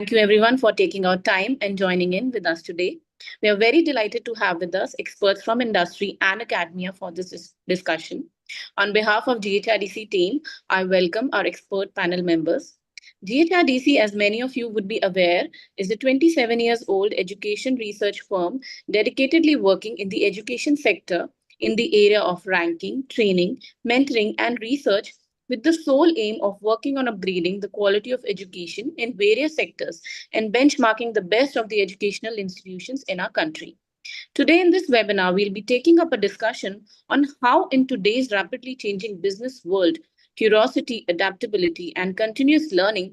Thank you everyone for taking our time and joining in with us today. We are very delighted to have with us experts from industry and academia for this discussion. On behalf of GHRDC team, I welcome our expert panel members. GHRDC, as many of you would be aware, is a 27 years old education research firm dedicatedly working in the education sector in the area of ranking, training, mentoring, and research with the sole aim of working on upgrading the quality of education in various sectors and benchmarking the best of the educational institutions in our country. Today, in this webinar, we'll be taking up a discussion on how, in today's rapidly changing business world, curiosity, adaptability, and continuous learning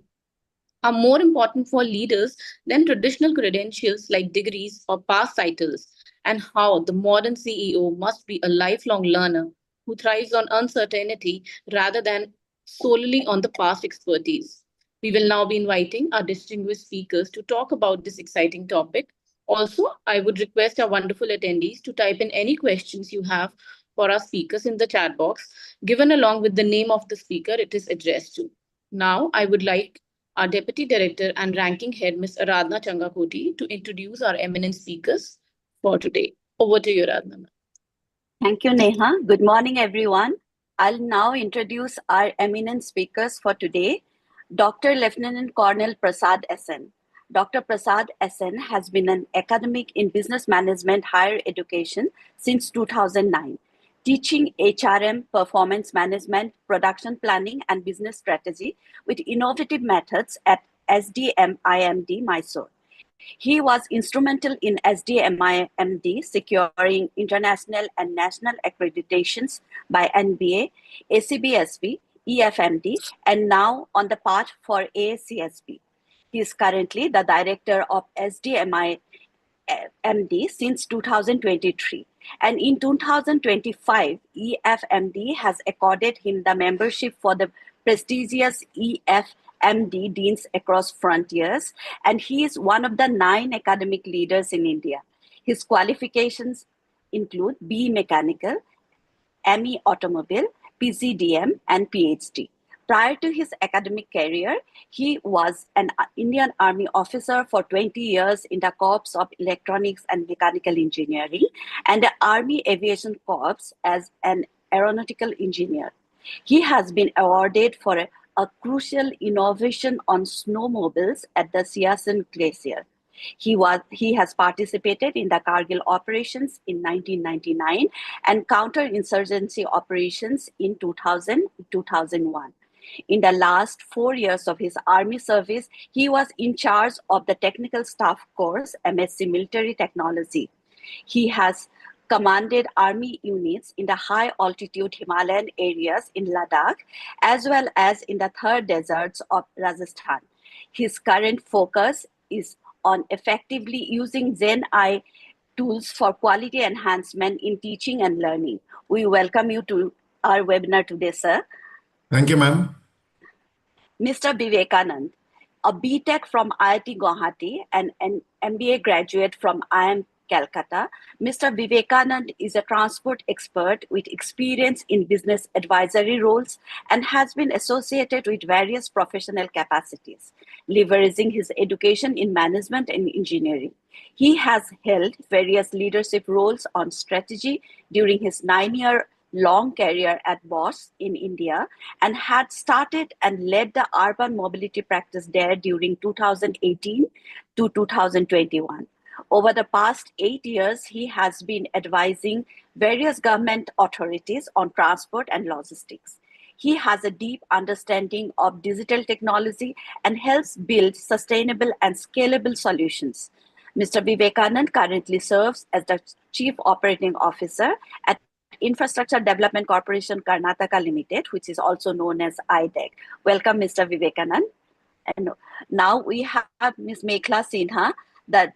are more important for leaders than traditional credentials like degrees or past titles, and how the modern CEO must be a lifelong learner who thrives on uncertainty rather than solely on the past expertise. We will now be inviting our distinguished speakers to talk about this exciting topic. Also, I would request our wonderful attendees to type in any questions you have for our speakers in the chat box, given along with the name of the speaker it is addressed to. Now, I would like our Deputy Director and Ranking Head, Ms. Aradhna Changakoti, to introduce our eminent speakers for today. Over to you, Aradhna. Thank you, Neha. Good morning, everyone. I'll now introduce our eminent speakers for today, Dr. Lieutenant Colonel Prasad SN. Dr. Prasad SN has been an academic in business management higher education since 2009, teaching HRM, performance management, production planning, and business strategy with innovative methods at SDM IMD, Mysore. He was instrumental in SDMIMD securing international and national accreditations by NBA, ACBSB, EFMD, and now on the path for ACSB. He is currently the director of SDMIMD since 2023. And in 2025, EFMD has accorded him the membership for the prestigious EFMD Deans Across Frontiers, and he is one of the 9 academic leaders in India. His qualifications include BE Mechanical, ME Automobile, PCDM, and PhD. Prior to his academic career, he was an Indian Army officer for 20 years in the Corps of Electronics and Mechanical Engineering and the Army Aviation Corps as an aeronautical engineer. He has been awarded for a crucial innovation on snowmobiles at the Siachen Glacier. He has participated in the Kargil operations in 1999 and counterinsurgency operations in 2000-2001. In the last 4 years of his army service, he was in charge of the Technical Staff Course, MSc Military Technology. He has commanded army units in the high altitude Himalayan areas in Ladakh, as well as in the third deserts of Rajasthan. His current focus is on effectively using Zen AI tools for quality enhancement in teaching and learning. We welcome you to our webinar today, sir. Thank you, ma'am. Mr. Vivekanand, a BTech from IIT Guwahati and an MBA graduate from IIM Calcutta, Mr. Vivekanand is a transport expert with experience in business advisory roles and has been associated with various professional capacities, leveraging his education in management and engineering. He has held various leadership roles on strategy during his 9-year-long career at Bosch in India and had started and led the urban mobility practice there during 2018 to 2021. Over the past 8 years, he has been advising various government authorities on transport and logistics. He has a deep understanding of digital technology and helps build sustainable and scalable solutions. Mr. Vivekanand currently serves as the Chief Operating Officer at Infrastructure Development Corporation Karnataka Limited, which is also known as IDEC. Welcome, Mr. Vivekanand. And now we have Ms. Mekhla Sinha, the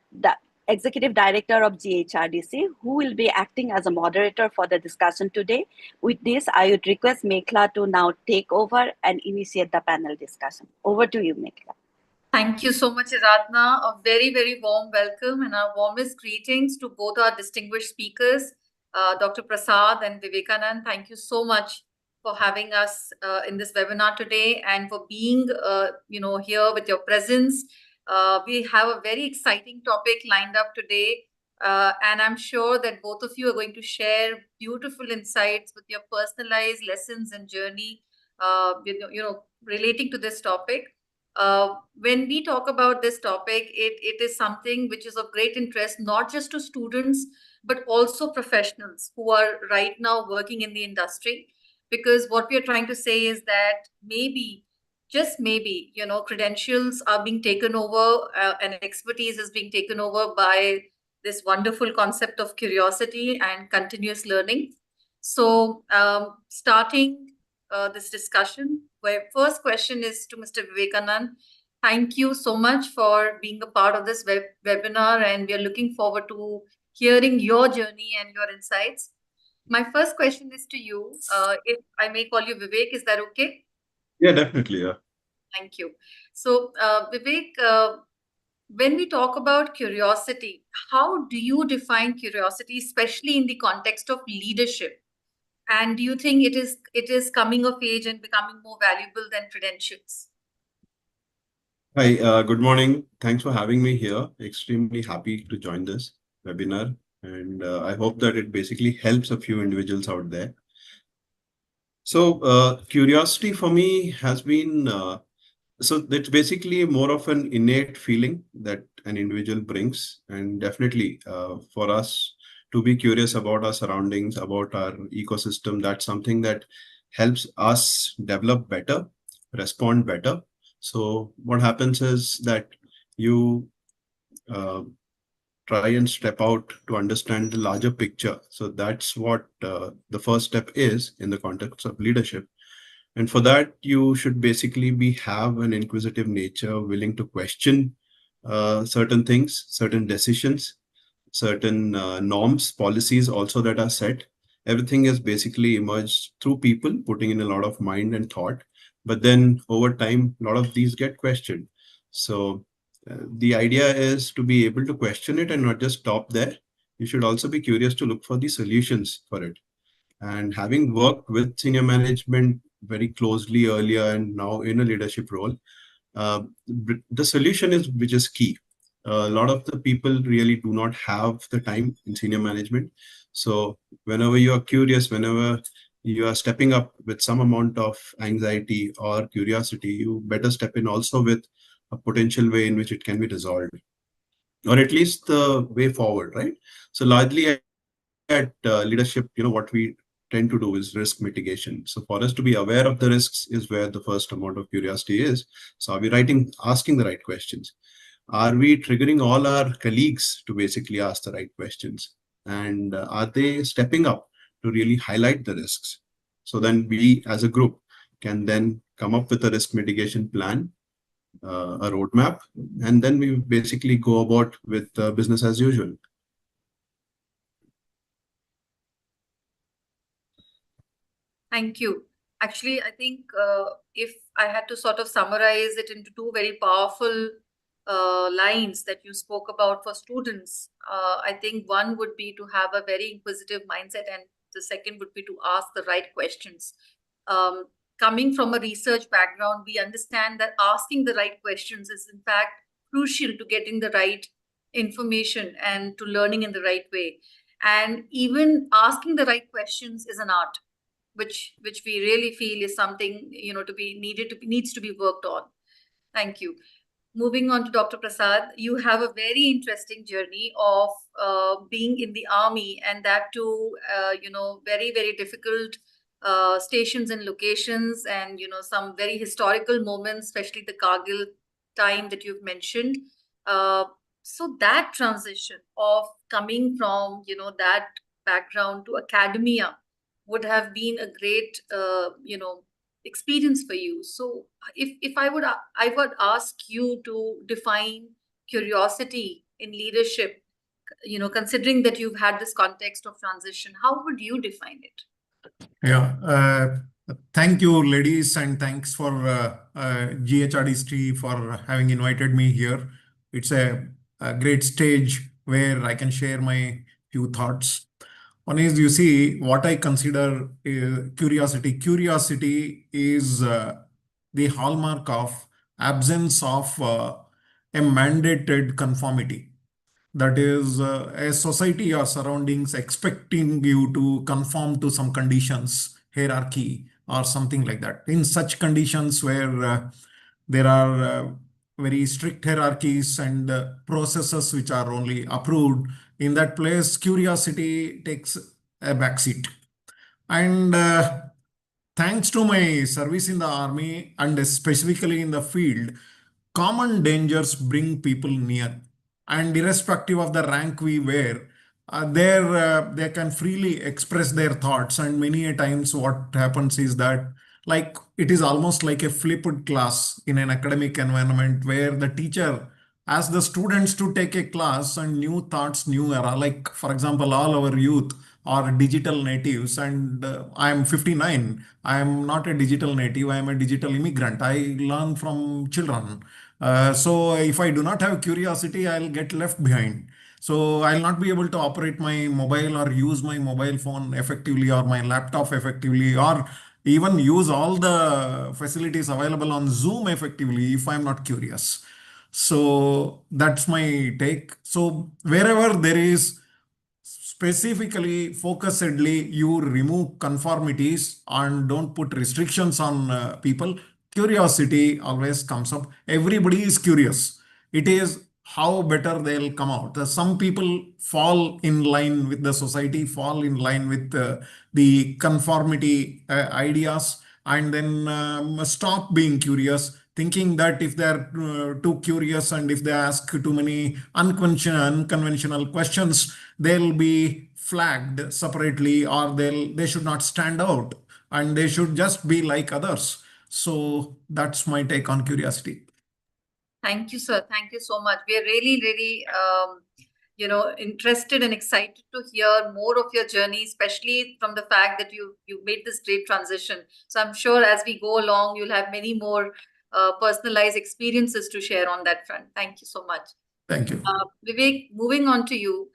Executive Director of GHRDC, who will be acting as a moderator for the discussion today. With this, I would request Mekhla to now take over and initiate the panel discussion. Over to you, Mekhla. Thank you so much, Aradhna. A very, very warm welcome and our warmest greetings to both our distinguished speakers, Dr. Prasad and Vivekanand. Thank you so much for having us in this webinar today and for being, here with your presence We have a very exciting topic lined up today, and I'm sure that both of you are going to share beautiful insights with your personalized lessons and journey, relating to this topic. When we talk about this topic, it is something which is of great interest, not just to students, but also professionals who are right now working in the industry. Because what we are trying to say is that maybe, just maybe, credentials are being taken over, and expertise is being taken over by this wonderful concept of curiosity and continuous learning. So, starting this discussion, where first question is to Mr. Vivekanand. Thank you so much for being a part of this webinar, and we are looking forward to hearing your journey and your insights. My first question is to you. If I may call you Vivek, is that okay? Yeah, definitely. Yeah. Thank you. So, Vivek, when we talk about curiosity, how do you define curiosity, especially in the context of leadership? And do you think it is coming of age and becoming more valuable than credentials? Hi, good morning. Thanks for having me here. Extremely happy to join this webinar. And I hope that it basically helps a few individuals out there. So curiosity for me has been, so it's basically more of an innate feeling that an individual brings. And definitely for us to be curious about our surroundings, about our ecosystem, that's something that helps us develop better, respond better. So what happens is that you uh, try and step out to understand the larger picture. So that's what the first step is in the context of leadership. And for that, you should basically have an inquisitive nature, willing to question certain things, certain decisions, certain norms, policies also that are set. Everything is basically emerged through people putting in a lot of mind and thought. But then over time, a lot of these get questioned. So the idea is to be able to question it and not just stop there. You should also be curious to look for the solutions for it. And having worked with senior management very closely earlier and now in a leadership role, the solution is which is key. A lot of the people really do not have the time in senior management. So whenever you are curious, whenever you are stepping up with some amount of anxiety or curiosity, you better step in also with a potential way in which it can be resolved, or at least the way forward, right? So largely at leadership, what we tend to do is risk mitigation. So for us to be aware of the risks is where the first amount of curiosity is. So are we asking the right questions? Are we triggering all our colleagues to basically ask the right questions? And are they stepping up to really highlight the risks? So then we as a group can then come up with a risk mitigation plan, a roadmap, and then we basically go about with business as usual. Thank you. Actually, I think if I had to sort of summarize it into two very powerful lines that you spoke about for students, I think one would be to have a very inquisitive mindset, and the second would be to ask the right questions. Um, Coming from a research background, we understand that asking the right questions is, in fact, crucial to getting the right information and to learning in the right way. And even asking the right questions is an art, which we really feel is something to be needs to be worked on. Thank you. Moving on to Dr. Prasad, you have a very interesting journey of being in the army, and that too, very, very difficult stations and locations, and some very historical moments, especially the Kargil time that you've mentioned. Uh, so that transition of coming from that background to academia would have been a great experience for you. So if I would ask you to define curiosity in leadership, considering that you've had this context of transition, how would you define it? Yeah, thank you, ladies, and thanks for GHRDC for having invited me here. It's a great stage where I can share my few thoughts. One is, you see, what I consider curiosity. Curiosity is the hallmark of absence of a mandated conformity. That is a society or surroundings expecting you to conform to some conditions, hierarchy, or something like that. In such conditions where there are very strict hierarchies and processes which are only approved, in that place, curiosity takes a backseat. And thanks to my service in the army and specifically in the field, common dangers bring people near. And irrespective of the rank we wear, they can freely express their thoughts. And many a times what happens is that, like, it is almost like a flipped class in an academic environment where the teacher asks the students to take a class and new thoughts, new era. Like, for example, all our youth are digital natives, and I am 59. I am not a digital native. I am a digital immigrant. I learn from children. So if I do not have curiosity, I'll get left behind. So I'll not be able to operate my mobile or use my mobile phone effectively or my laptop effectively or even use all the facilities available on Zoom effectively if I'm not curious. So that's my take. So wherever there is specifically, focusedly, you remove conformities and don't put restrictions on people, curiosity always comes up. Everybody is curious. It is how better they'll come out. Some people fall in line with the society, fall in line with the conformity ideas, and then stop being curious, thinking that if they're too curious and if they ask too many unconventional questions, they'll be flagged separately, or they should not stand out and they should just be like others. So that's my take on curiosity. Thank you, sir. Thank you so much. We are really, really, interested and excited to hear more of your journey, especially from the fact that you made this great transition. So I'm sure as we go along, you'll have many more personalized experiences to share on that front. Thank you so much. Thank you. Vivek, moving on to you.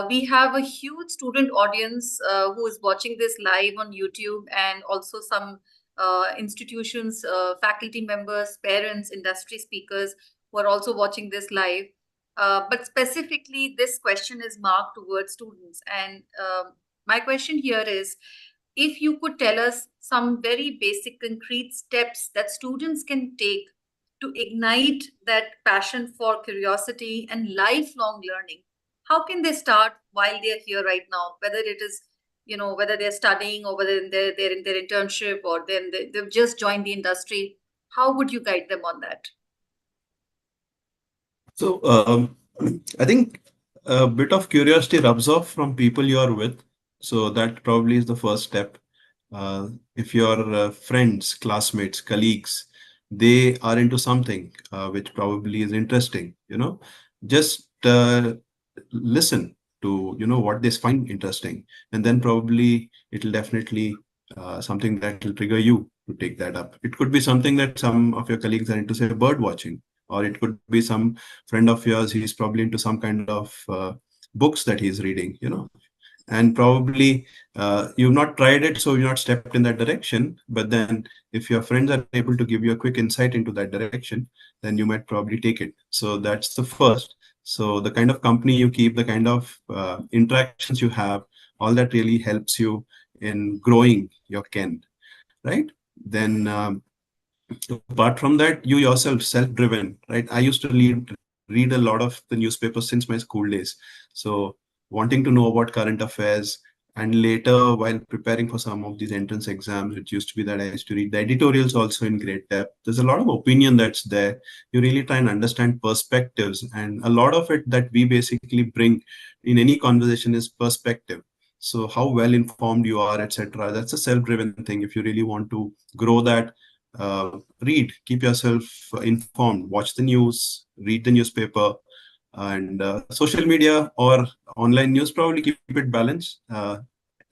We have a huge student audience who is watching this live on YouTube, and also some institutions, faculty members, parents, industry speakers who are also watching this live. But specifically, this question is marked towards students. And my question here is, if you could tell us some very basic, concrete steps that students can take to ignite that passion for curiosity and lifelong learning, how can they start while they're here right now, whether it is, whether they're studying or whether they're in their internship or then they've just joined the industry? How would you guide them on that? So I think a bit of curiosity rubs off from people you're with. So that probably is the first step. If your friends, classmates, colleagues, they are into something which probably is interesting, just listen to, what they find interesting. And then probably it'll definitely something that will trigger you to take that up. It could be something that some of your colleagues are into, say, bird watching, or it could be some friend of yours, he's probably into some kind of books that he's reading, and probably you've not tried it, so you've not stepped in that direction. But then if your friends are able to give you a quick insight into that direction, then you might probably take it. So that's the first. So the kind of company you keep, the kind of interactions you have, all that really helps you in growing your ken, right? Then apart from that, you yourself, self-driven, right? I used to read a lot of the newspapers since my school days. So wanting to know about current affairs, and later while preparing for some of these entrance exams, it used to be that I used to read the editorials also in great depth. There's a lot of opinion that's there. You really try and understand perspectives, and a lot of it that we basically bring in any conversation is perspective. So how well informed you are, etc. That's a self-driven thing. If you really want to grow that, read, keep yourself informed, watch the news, read the newspaper, and social media or online news, probably keep it balanced.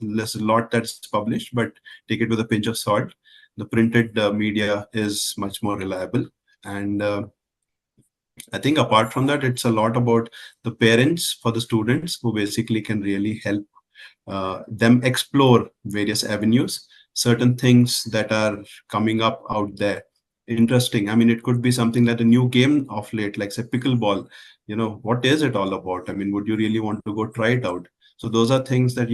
There's a lot that's published, but take it with a pinch of salt. The printed media is much more reliable. And I think apart from that, it's a lot about the parents for the students who basically can really help them explore various avenues, certain things that are coming up out there. interesting. I mean, it could be something like a new game of late, like say pickleball. What is it all about? I mean, would you really want to go try it out? So those are things that,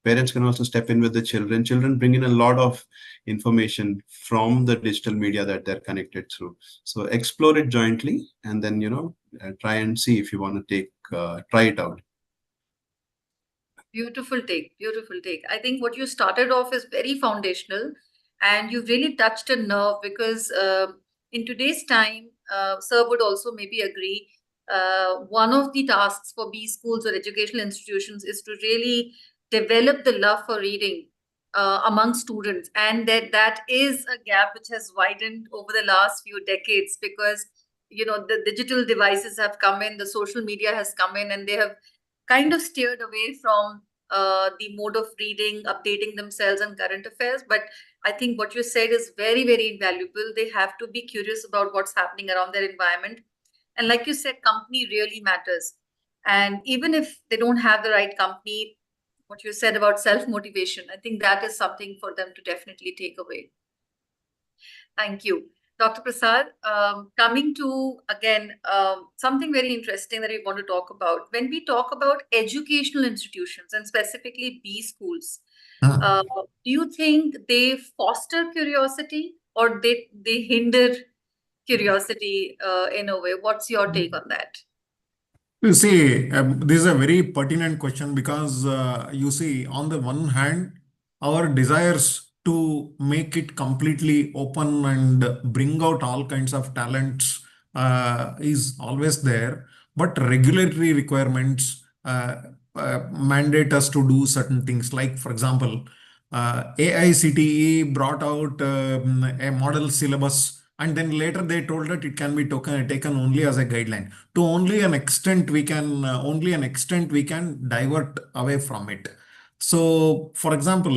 parents can also step in with the children. Children bring in a lot of information from the digital media that they're connected through. So explore it jointly, and then, try and see if you want to try it out. Beautiful take, beautiful take. I think what you started off is very foundational, and you've really touched a nerve because in today's time, sir would also maybe agree. One of the tasks for B schools or educational institutions is to really develop the love for reading among students, and that is a gap which has widened over the last few decades because the digital devices have come in, the social media has come in, and they have kind of steered away from the mode of reading, updating themselves on current affairs. But I think what you said is very, very invaluable. They have to be curious about what's happening around their environment. And like you said, company really matters. And even if they don't have the right company, what you said about self-motivation, I think that is something for them to definitely take away. Thank you. Dr. Prasad, coming to again something very interesting that we want to talk about. When we talk about educational institutions and specifically B schools, do you think they foster curiosity or they hinder curiosity in a way? What's your take on that? You see, this is a very pertinent question because you see, on the one hand, our desires to make it completely open and bring out all kinds of talents is always there, but regulatory requirements mandate us to do certain things. Like, for example, AICTE brought out a model syllabus, and then later they told that it can be taken only as a guideline. To only an extent we can divert away from it. So, for example,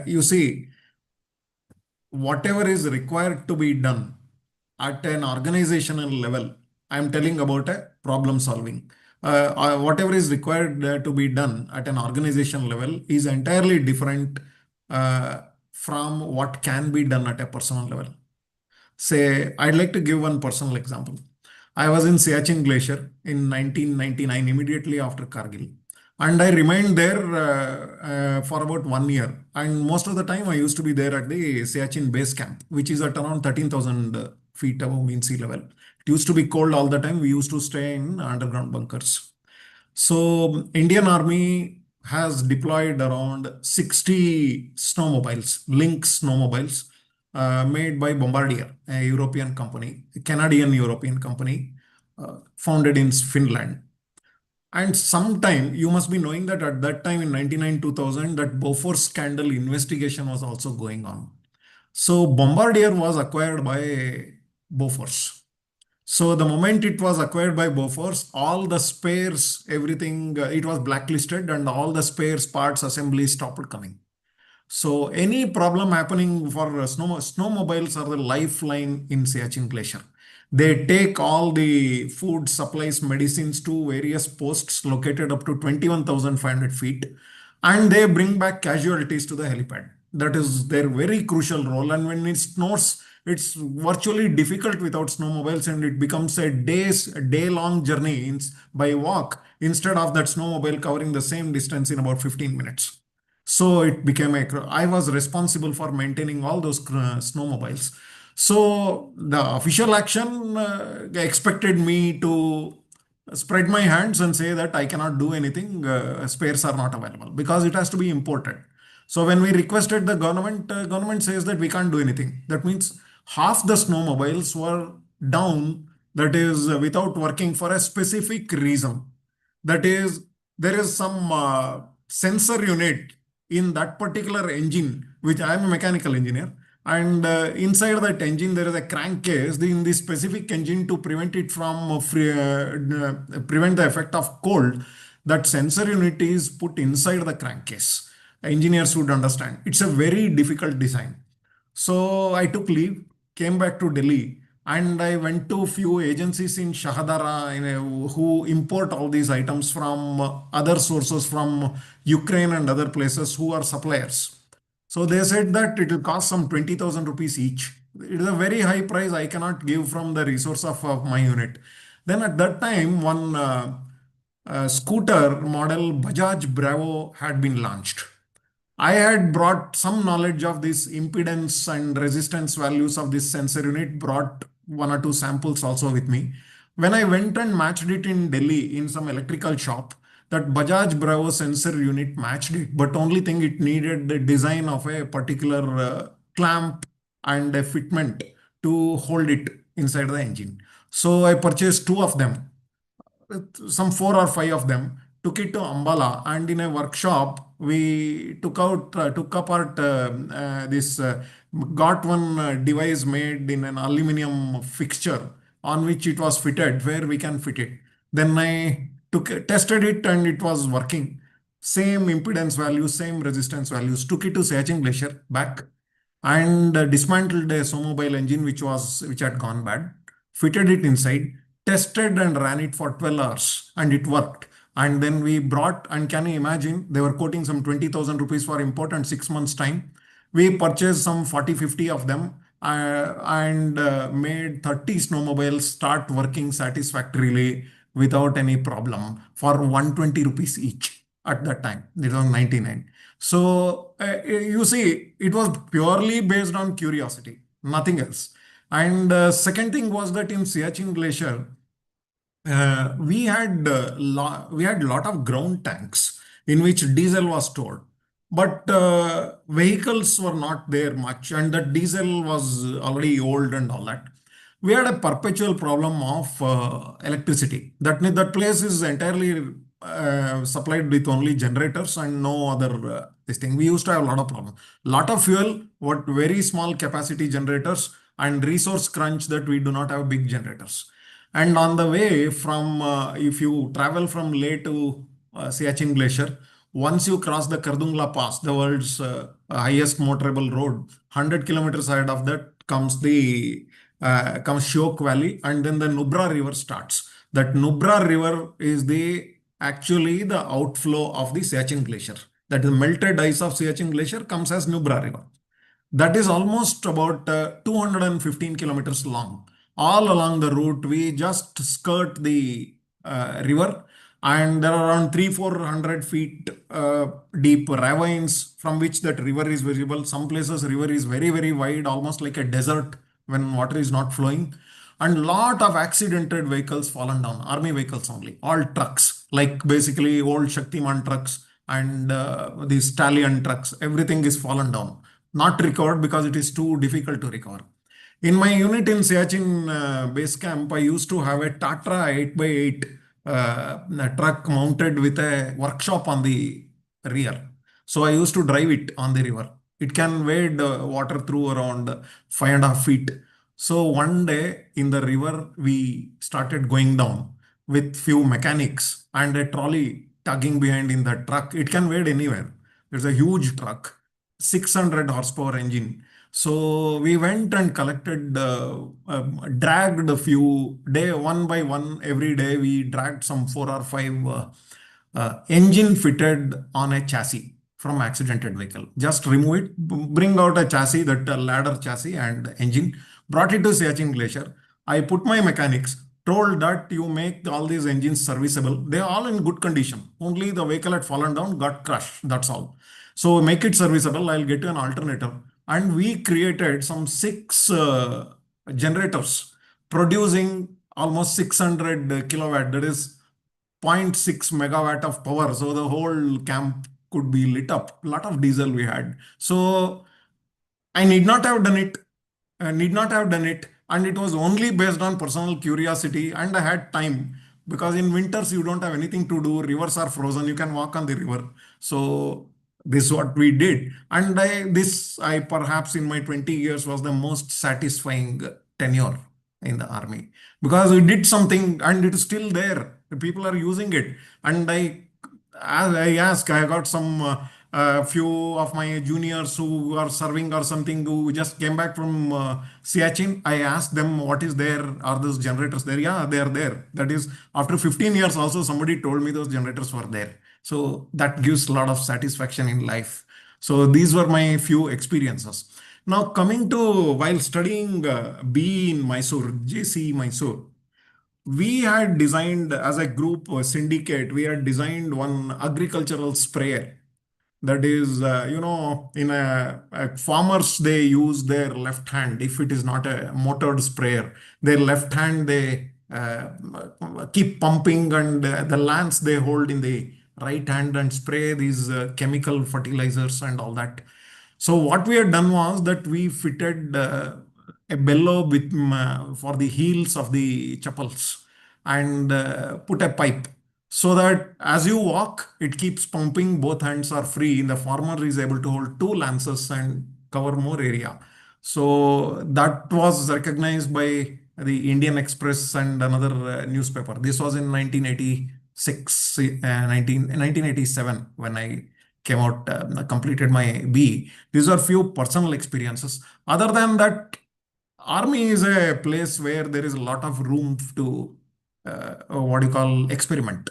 you see, whatever is required to be done at an organizational level, I'm telling about a problem solving. Whatever is required to be done at an organization level is entirely different from what can be done at a personal level. Say, I'd like to give one personal example. I was in Siachen Glacier in 1999, immediately after Kargil. And I remained there for about 1 year. And most of the time I used to be there at the Siachen base camp, which is at around 13,000 feet above mean sea level. It used to be cold all the time. We used to stay in underground bunkers. So Indian Army has deployed around 60 snowmobiles, Lynx snowmobiles, made by Bombardier, a European company, a Canadian European company, founded in Finland. And sometime you must be knowing that at that time in 99, 2000, that Bofors scandal investigation was also going on. So Bombardier was acquired by Bofors. So the moment it was acquired by Bofors, all the spares, everything, it was blacklisted, and all the spares, parts, assemblies stopped coming. So any problem happening for snowmobiles are the lifeline in Siachen Glacier. They take all the food, supplies, medicines to various posts located up to 21,500 feet, and they bring back casualties to the helipad. That is their very crucial role. And when it snows, it's virtually difficult without snowmobiles, and it becomes a day-long journey by walk instead of that snowmobile covering the same distance in about 15 minutes. So it became I was responsible for maintaining all those snowmobiles. So the official action expected me to spread my hands and say that I cannot do anything, spares are not available because it has to be imported. So when we requested the government says that we can't do anything. That means half the snowmobiles were down, that is without working for a specific reason. That is, there is some sensor unit in that particular engine, which I am a mechanical engineer, and inside that engine there is a crankcase in this specific engine to prevent it from prevent the effect of cold. That sensor unit is put inside the crankcase. Engineers would understand. It's a very difficult design. So I took leave, came back to Delhi, and I went to a few agencies in Shahadara who import all these items from other sources from Ukraine and other places who are suppliers. So they said that it will cost some 20,000 rupees each. It is a very high price I cannot give from the resource of my unit. Then at that time, one scooter model Bajaj Bravo had been launched. I had brought some knowledge of this impedance and resistance values of this sensor unit, brought one or two samples also with me. When I went and matched it in Delhi in some electrical shop, that Bajaj Bravo sensor unit matched it, but only thing it needed the design of a particular clamp and a fitment to hold it inside the engine. So I purchased two of them, some four or five of them, took it to Ambala, and in a workshop we took apart got one device made in an aluminum fixture on which it was fitted, where we can fit it. Then I tested it and it was working. Same impedance values, same resistance values. Took it to Siachen Glacier back and dismantled a snowmobile engine which had gone bad, fitted it inside, tested and ran it for 12 hours, and it worked. And then we brought, and can you imagine, they were quoting some 20,000 rupees for import and 6 months time. We purchased some 40, 50 of them and made 30 snowmobiles start working satisfactorily without any problem for 120 rupees each at that time. It was 99. So you see, it was purely based on curiosity, nothing else. And second thing was that in Siachen Glacier, we had lot of ground tanks in which diesel was stored, but vehicles were not there much, and the diesel was already old and all that. We had a perpetual problem of electricity. That place is entirely supplied with only generators and no other this thing. We used to have a lot of problems. Lot of fuel, what very small capacity generators, and resource crunch that we do not have big generators. And on the way from, if you travel from Leh to Siachen Glacier, once you cross the Kardungla Pass, the world's highest motorable road, 100 kilometers ahead of that comes comes Shiok Valley, and then the Nubra River starts. That Nubra River is actually the outflow of the Siachen Glacier. That the melted ice of Siachen Glacier comes as Nubra River. That is almost about 215 kilometers long. All along the route, we just skirt the river, and there are around 300-400 feet deep ravines from which that river is visible. Some places river is very, very wide, almost like a desert when water is not flowing. And lot of accidented vehicles fallen down, army vehicles only, all trucks, like basically old Shaktiman trucks and these stallion trucks, everything is fallen down. Not recovered because it is too difficult to recover. In my unit in Siachen base camp, I used to have a Tatra 8x8 truck mounted with a workshop on the rear. So I used to drive it on the river. It can wade water through around 5.5 feet. So one day in the river, we started going down with few mechanics and a trolley tugging behind in the truck. It can wade anywhere. It's a huge truck, 600 horsepower engine. So we went and collected, dragged a few one by one, every day we dragged some 4 or 5 engine fitted on a chassis from accidented vehicle. Just remove it, bring out a chassis, that ladder chassis and engine, brought it to Siachen Glacier. I put my mechanics, told that you make all these engines serviceable. They are all in good condition. Only the vehicle had fallen down, got crushed. That's all. So make it serviceable. I'll get you an alternator. And we created some 6 generators producing almost 600 kilowatt. That is 0.6 megawatt of power. So the whole camp could be lit up. A lot of diesel we had. So I need not have done it. And it was only based on personal curiosity, and I had time, because in winters you don't have anything to do. Rivers are frozen. You can walk on the river. So this is what we did. And I perhaps in my 20 years was the most satisfying tenure in the army, because we did something and it is still there. The people are using it. And I got some few of my juniors who are serving or something, who just came back from Siachen. I asked them, what is there? Are those generators there? Yeah, they are there. That is, after 15 years also, somebody told me those generators were there. So that gives a lot of satisfaction in life. So these were my few experiences. Now coming to while studying B in Mysore, JC Mysore, we had designed as a group syndicate, we had designed one agricultural sprayer. That is, in farmers, they use their left hand. If it is not a motored sprayer, their left hand, they keep pumping, and the lance they hold in the right hand and spray these chemical fertilizers and all that. So what we had done was that we fitted a bellow with for the heels of the chappals, and put a pipe, so that as you walk, it keeps pumping, both hands are free. The farmer is able to hold two lances and cover more area. So that was recognized by the Indian Express and another newspaper. This was in 1986, 1987, when I came out, completed my B. These are few personal experiences. Other than that, army is a place where there is a lot of room to what you call experiment,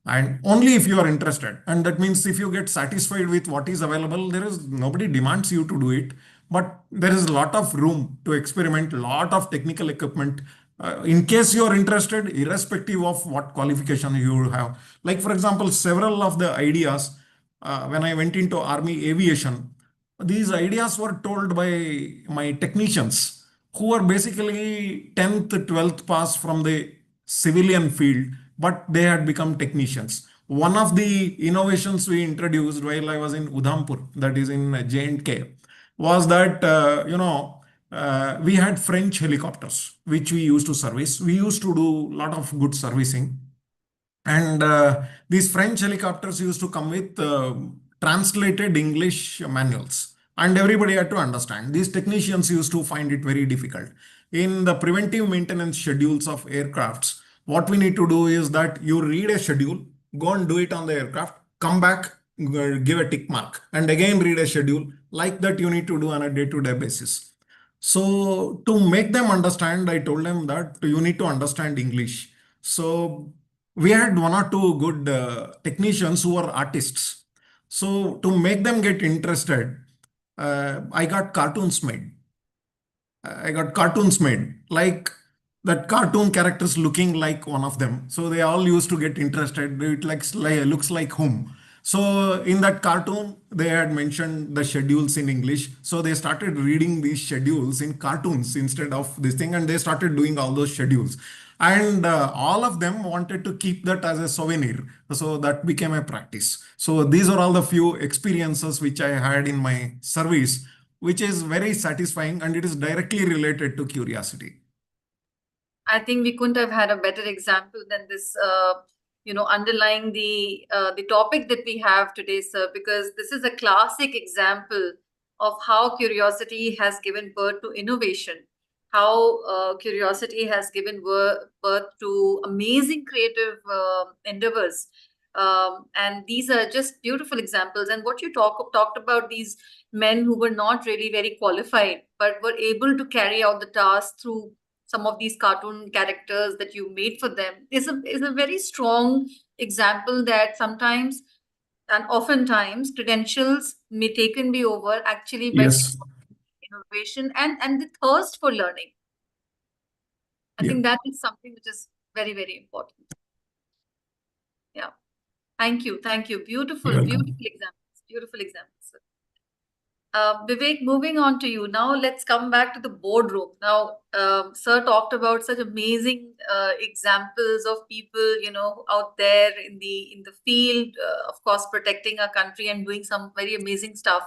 and only if you are interested. And that means if you get satisfied with what is available, there is nobody demands you to do it, but there is a lot of room to experiment, lot of technical equipment. In case you are interested, irrespective of what qualification you have. Like for example, several of the ideas, when I went into army aviation, these ideas were told by my technicians, who are basically 10th 12th pass from the civilian field, but they had become technicians. One of the innovations we introduced while I was in Udhampur, that is in J&K, was that we had French helicopters which we used to service. We used to do a lot of good servicing, and these French helicopters used to come with translated English manuals, and everybody had to understand. These technicians used to find it very difficult. In the preventive maintenance schedules of aircrafts, what we need to do is that you read a schedule, go and do it on the aircraft, come back, give a tick mark, and again read a schedule. Like that, you need to do on a day-to-day basis. So to make them understand, I told them that you need to understand English. So we had one or two good technicians who were artists. So to make them get interested, I got cartoons made. Like that cartoon characters looking like one of them. So they all used to get interested. It looks like whom. So in that cartoon, they had mentioned the schedules in English. So they started reading these schedules in cartoons instead of this thing, and they started doing all those schedules. And all of them wanted to keep that as a souvenir. So that became a practice. So these are all the few experiences which I had in my service, which is very satisfying, and it is directly related to curiosity. I think we couldn't have had a better example than this, underlying the topic that we have today, sir, because this is a classic example of how curiosity has given birth to innovation, how curiosity has given birth to amazing creative endeavors. And these are just beautiful examples. And what you talked about, these men who were not really very qualified, but were able to carry out the task through some of these cartoon characters that you made for them, is a very strong example that sometimes and oftentimes credentials may taken be over actually by Yes. innovation and the thirst for learning. I Yeah. think that is something which is very, very important. Yeah. Thank you. Beautiful, You're beautiful welcome. examples. Beautiful examples. Vivek, moving on to you. Now let's come back to the boardroom. Now, sir talked about such amazing examples of people, out there in the field, of course, protecting our country and doing some very amazing stuff.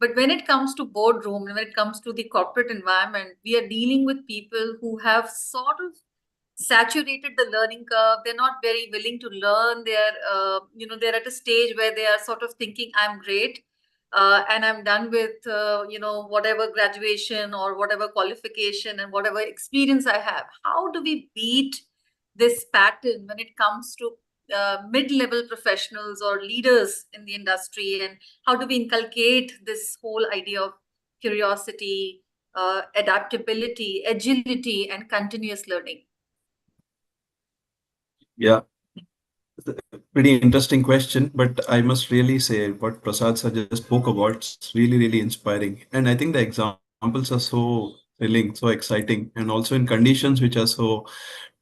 But when it comes to boardroom and when it comes to the corporate environment, we are dealing with people who have sort of saturated the learning curve. They're not very willing to learn. They're at a stage where they are sort of thinking, I'm great. And I'm done with, whatever graduation or whatever qualification and whatever experience I have. How do we beat this pattern when it comes to mid-level professionals or leaders in the industry? And how do we inculcate this whole idea of curiosity, adaptability, agility, and continuous learning? Yeah. pretty interesting question, but I must really say what Prasad sir just spoke about is really, really inspiring. And I think the examples are so thrilling, so exciting, and also in conditions which are so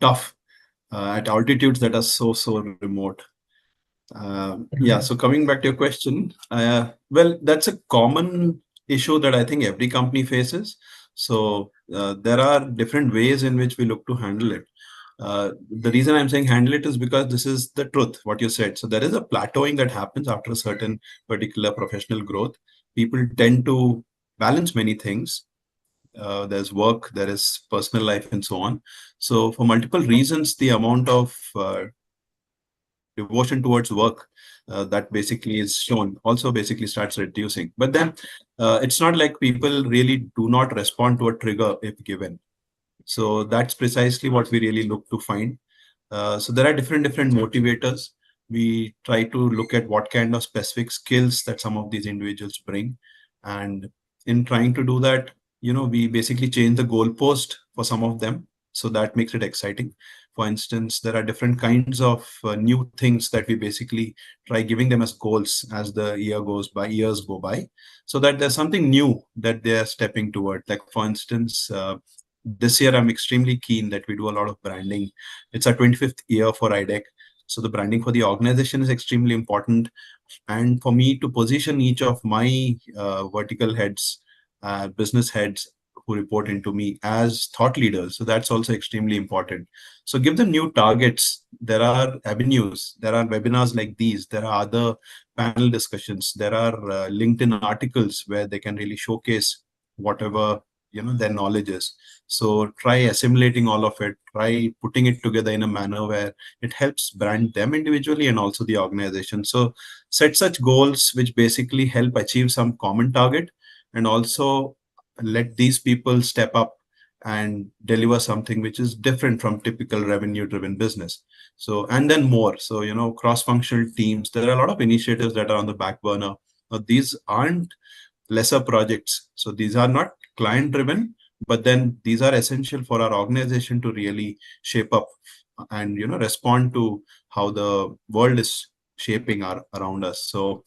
tough, at altitudes that are so remote. Yeah, so coming back to your question, well, that's a common issue that I think every company faces. So there are different ways in which we look to handle it. The reason I'm saying handle it is because this is the truth, what you said. So there is a plateauing that happens after a certain particular professional growth. People tend to balance many things. There's work, there is personal life, and so on. So for multiple reasons, the amount of devotion towards work that basically is shown also basically starts reducing. But then it's not like people really do not respond to a trigger if given. So that's precisely what we really look to find. So there are different motivators. We try to look at what kind of specific skills that some of these individuals bring, and in trying to do that, we basically change the goalpost for some of them, so that makes it exciting. For instance, there are different kinds of new things that we basically try giving them as goals as the years go by, so that there's something new that they're stepping toward. Like for instance, this year I'm extremely keen that we do a lot of branding. It's our 25th year for IDEC. So the branding for the organization is extremely important. And for me to position each of my vertical heads, business heads who report into me as thought leaders. So that's also extremely important. So give them new targets. There are avenues, there are webinars like these, there are other panel discussions, there are LinkedIn articles where they can really showcase whatever their knowledge is. So try assimilating all of it, try putting it together in a manner where it helps brand them individually and also the organization. So set such goals which basically help achieve some common target, and also let these people step up and deliver something which is different from typical revenue driven business. So, and then more. So, cross functional teams, there are a lot of initiatives that are on the back burner. Now, these aren't lesser projects. So these are not client driven, but then these are essential for our organization to really shape up and respond to how the world is shaping around us. So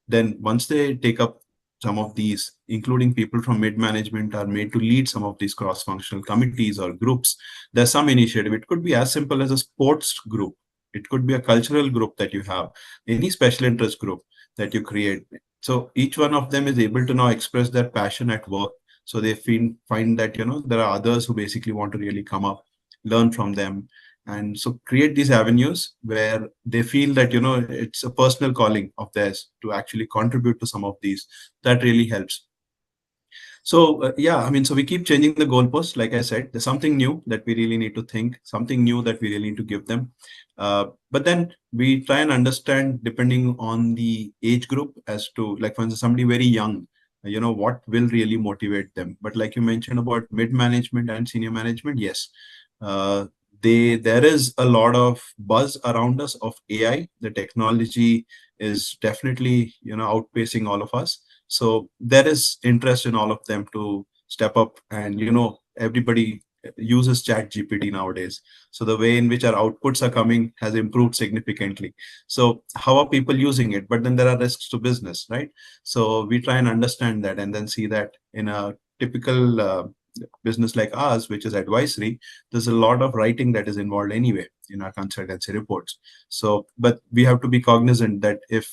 then once they take up some of these, including people from mid management, are made to lead some of these cross functional committees or groups. There's some initiative. It could be as simple as a sports group, it could be a cultural group that you have, any special interest group that you create. So each one of them is able to now express their passion at work. So they find that there are others who basically want to really come up, learn from them, and so create these avenues where they feel that it's a personal calling of theirs to actually contribute to some of these. That really helps. So yeah, I mean, so we keep changing the goalposts. Like I said, there's something new that we really need to think, something new that we really need to give them. But then we try and understand, depending on the age group, as to, like, for instance, somebody very young, what will really motivate them. But like you mentioned about mid management and senior management, yes, uh, there is a lot of buzz around us of AI. The technology is definitely outpacing all of us. So there is interest in all of them to step up, and everybody uses chat GPT nowadays. So the way in which our outputs are coming has improved significantly. So how are people using it? But then there are risks to business, right? So we try and understand that, and then see that in a typical business like ours, which is advisory, there's a lot of writing that is involved anyway in our consultancy reports. So, but we have to be cognizant that if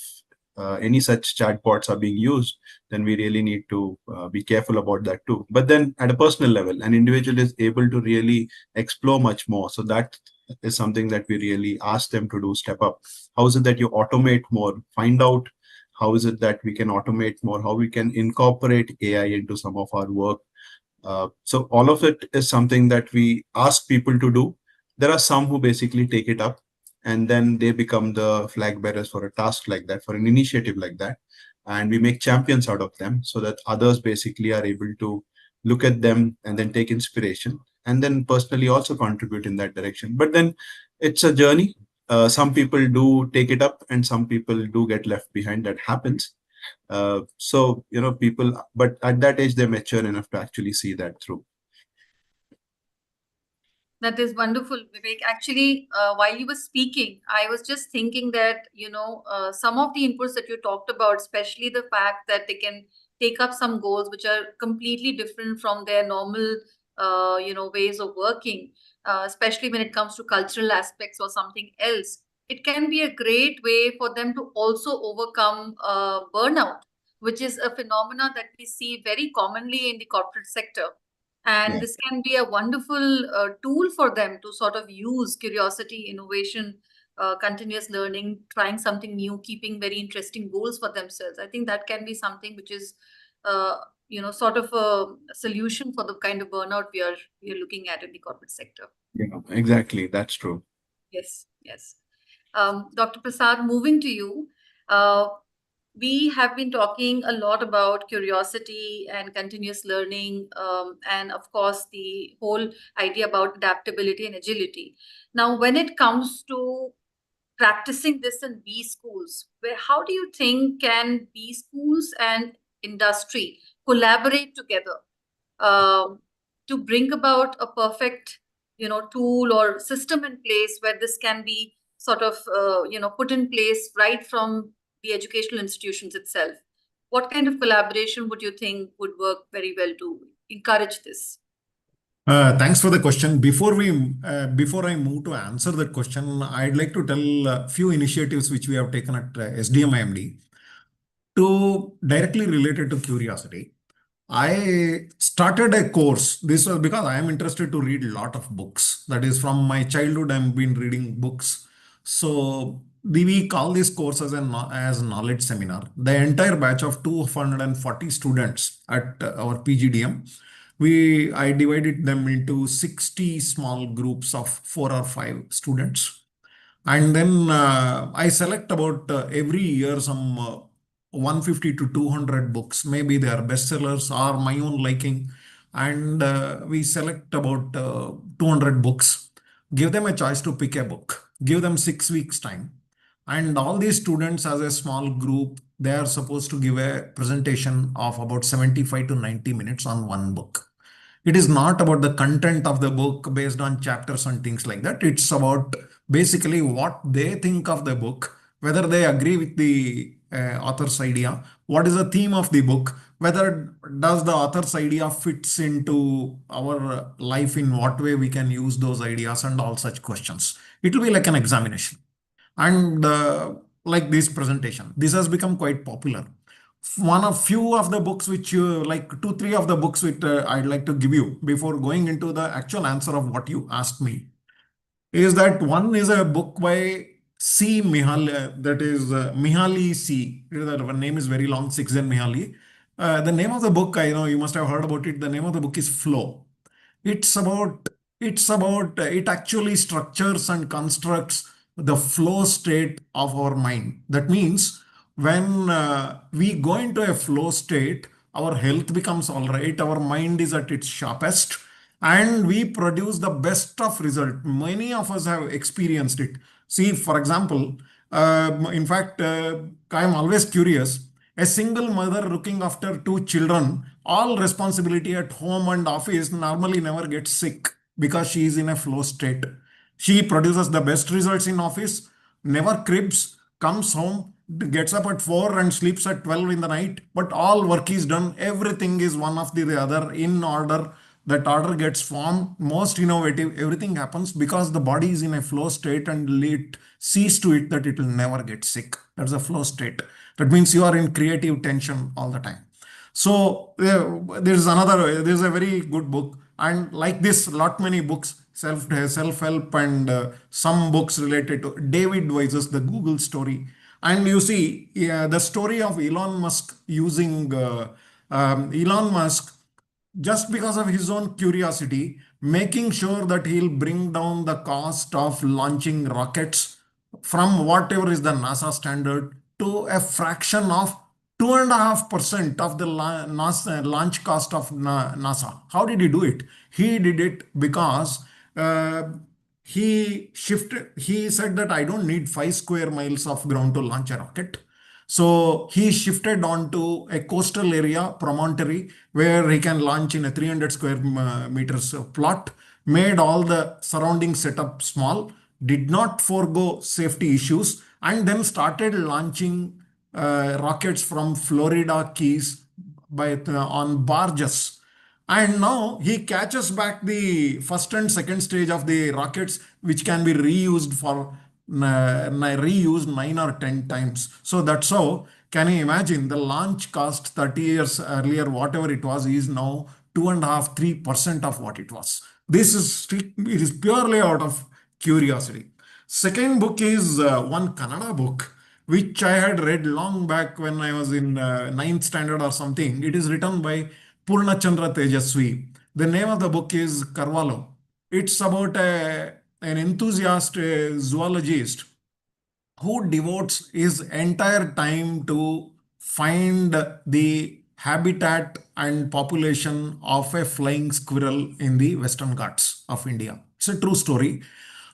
any such chatbots are being used, then we really need to be careful about that too. But then at a personal level, an individual is able to really explore much more. So that is something that we really ask them to do, step up. How is it that you automate more? Find out how is it that we can automate more, how we can incorporate AI into some of our work. So all of it is something that we ask people to do. There are some who basically take it up, and then they become the flag bearers for a task like that, for an initiative like that. And we make champions out of them, so that others basically are able to look at them and then take inspiration, and then personally also contribute in that direction. But then it's a journey. Some people do take it up and some people do get left behind. That happens. So people, but at that age they're mature enough to actually see that through. That is wonderful, Vivek. Actually, while you were speaking, I was just thinking that, some of the inputs that you talked about, especially the fact that they can take up some goals which are completely different from their normal, ways of working, especially when it comes to cultural aspects or something else. It can be a great way for them to also overcome burnout, which is a phenomena that we see very commonly in the corporate sector. And Yeah. this can be a wonderful tool for them to sort of use curiosity, innovation, continuous learning, trying something new, keeping very interesting goals for themselves. I think that can be something which is, sort of a solution for the kind of burnout we are looking at in the corporate sector. Yeah, exactly. That's true. Yes, yes. Dr. Prasad, moving to you. Uh, we have been talking a lot about curiosity and continuous learning, and of course, the whole idea about adaptability and agility. Now, when it comes to practicing this in B schools, how do you think can B schools and industry collaborate together um, to bring about a perfect, tool or system in place where this can be sort of, put in place right from the educational institutions itself? What kind of collaboration would you think would work very well to encourage this? Thanks for the question. Before I move to answer that question, I'd like to tell a few initiatives which we have taken at SDMIMD to directly related to curiosity. I started a course. This was because I am interested to read a lot of books. That is, from my childhood, I've been reading books. So we call this course as knowledge seminar. The entire batch of 240 students at our PGDM, I divided them into 60 small groups of 4 or 5 students. And then I select about every year some 150 to 200 books. Maybe they are bestsellers or my own liking. And we select about 200 books, give them a choice to pick a book, give them 6 weeks time. And all these students as a small group, they are supposed to give a presentation of about 75 to 90 minutes on one book. It is not about the content of the book based on chapters and things like that. It's about basically what they think of the book, whether they agree with the author's idea, what is the theme of the book, whether does the author's idea fits into our life, in what way we can use those ideas, and all such questions. It will be like an examination. And like this presentation, this has become quite popular. One of few of the books which you like, 2, 3 of the books which I'd like to give you before going into the actual answer of what you asked me is that one is a book by C. Mihaly, that is Mihaly C. The name is very long, Csikszentmihalyi Mihaly. The name of the book, I know you must have heard about it. The name of the book is Flow. It's about it actually structures and constructs the flow state of our mind. That means when we go into a flow state, our health becomes all right, our mind is at its sharpest, and we produce the best of result. Many of us have experienced it. See, for example, in fact, I am always curious. A single mother looking after 2 children, all responsibility at home and office, normally never gets sick because she is in a flow state. She produces the best results in office, never cribs, comes home, gets up at 4 and sleeps at 12 in the night, but all work is done. Everything is one after the other in order. That order gets formed, most innovative, everything happens because the body is in a flow state, and it sees to it that it will never get sick. That's a flow state. That means you are in creative tension all the time. So there's a very good book, and like this, lot many books, self-help, and some books related to David Weiss's The Google Story. And you see, the story of Elon Musk using Elon Musk, just because of his own curiosity, making sure that he'll bring down the cost of launching rockets from whatever is the NASA standard to a fraction of 2.5% of the NASA launch cost of NASA. How did he do it? He did it because he said that I don't need 5 square miles of ground to launch a rocket. So he shifted on to a coastal area, promontory, where he can launch in a 300 square meters plot. made all the surrounding setup small, did not forego safety issues, and then started launching rockets from Florida Keys on barges. And now he catches back the first and second stage of the rockets, which can be reused for reused 9 or 10 times. So that's how, can you imagine, the launch cost 30 years earlier, whatever it was, is now 2.5, 3% of what it was. This is it is purely out of curiosity. Second book is one Kannada book, which I had read long back when I was in ninth standard or something. It is written by Purnachandra Tejaswi. The name of the book is Carvalho. It's about an enthusiast zoologist who devotes his entire time to find the habitat and population of a flying squirrel in the Western Ghats of India. It's a true story.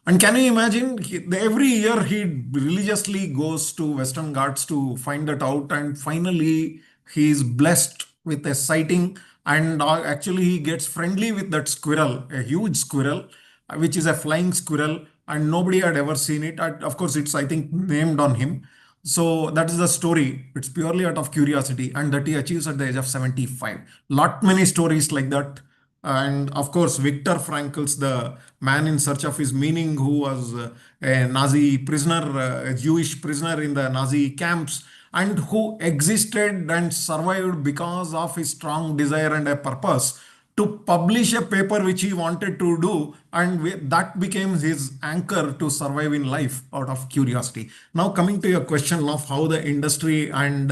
And can you imagine, every year he religiously goes to Western Ghats to find that out, and finally he is blessed with a sighting, and actually he gets friendly with that squirrel, a huge squirrel, which is a flying squirrel, and nobody had ever seen it. And of course, it's, I think, named on him. So that is the story. It's purely out of curiosity, and that he achieves at the age of 75. Lot many stories like that. And of course, Viktor Frankl's The Man in Search of His Meaning, who was a Nazi prisoner, a Jewish prisoner in the Nazi camps, and who existed and survived because of his strong desire and a purpose to publish a paper which he wanted to do, and that became his anchor to survive in life out of curiosity. Now, coming to your question of how the industry and